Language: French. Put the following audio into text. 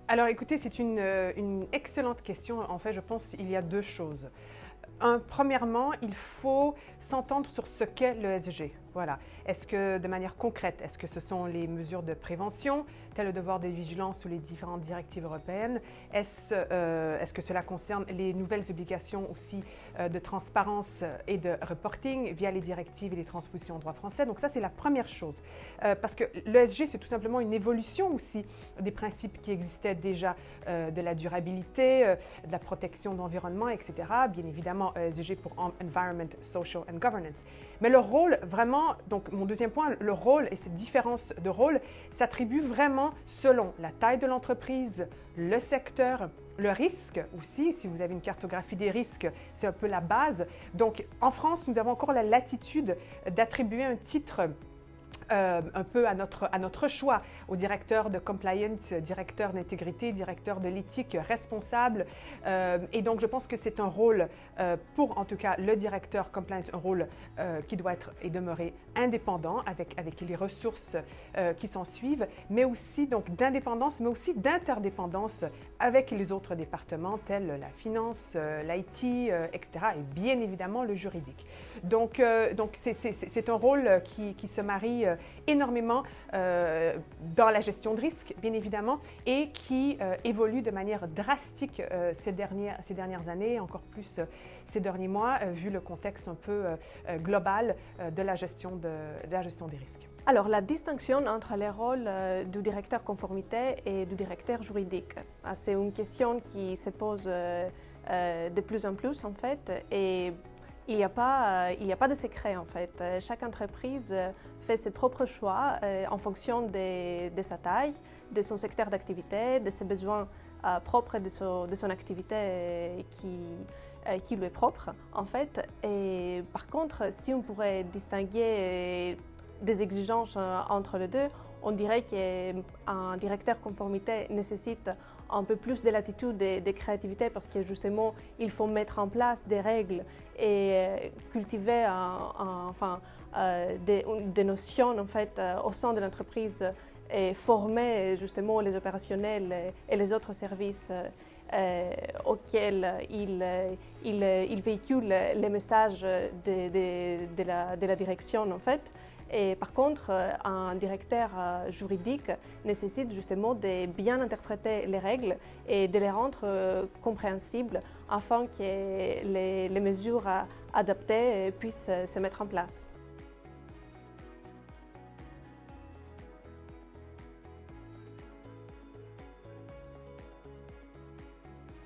Alors écoutez, c'est une excellente question. En fait, je pense qu'il y a deux choses. Premièrement, il faut s'entendre sur ce qu'est l'ESG. Voilà. Est-ce que, de manière concrète, est-ce que ce sont les mesures de prévention, tel le devoir de vigilance ou les différentes directives européennes? Est-ce que cela concerne les nouvelles obligations aussi de transparence et de reporting via les directives et les transpositions en droit français? Donc ça, c'est la première chose. Parce que l'ESG, c'est tout simplement une évolution aussi des principes qui existaient déjà de la durabilité, de la protection de l'environnement, etc. Bien évidemment, ESG pour Environment, Social and Governance. Mais le rôle, vraiment, donc mon deuxième point, le rôle et cette différence de rôle s'attribue vraiment selon la taille de l'entreprise, le secteur, le risque aussi. Si vous avez une cartographie des risques, c'est un peu la base. Donc en France, nous avons encore la latitude d'attribuer un titre un peu à notre choix, au directeur de compliance, directeur d'intégrité, directeur de l'éthique responsable. Et donc, je pense que c'est un rôle, pour en tout cas le directeur compliance, un rôle qui doit être et demeurer indépendant avec les ressources qui s'en suivent, mais aussi donc d'indépendance, mais aussi d'interdépendance avec les autres départements tels la finance, l'IT, etc. et bien évidemment le juridique. Donc c'est un rôle qui se marie énormément dans la gestion de risque, bien évidemment, et qui évolue de manière drastique ces dernières années, encore plus ces derniers mois, vu le contexte un peu global de la gestion des risques. Alors, la distinction entre les rôles du directeur conformité et du directeur juridique, c'est une question qui se pose de plus en plus, en fait, et il n'y a pas de secret, en fait. Chaque entreprise fait ses propres choix en fonction de sa taille, de son secteur d'activité, de ses besoins propres de son activité qui lui est propre, en fait. Et par contre, si on pourrait distinguer des exigences entre les deux, on dirait qu'un directeur conformité nécessite un peu plus de latitude et de créativité parce que justement, il faut mettre en place des règles et cultiver des notions en fait, au sein de l'entreprise et former justement les opérationnels et les autres services auxquels il véhicule les messages de la direction en fait. Et par contre, un directeur juridique nécessite justement de bien interpréter les règles et de les rendre compréhensibles afin que les mesures adaptées puissent se mettre en place.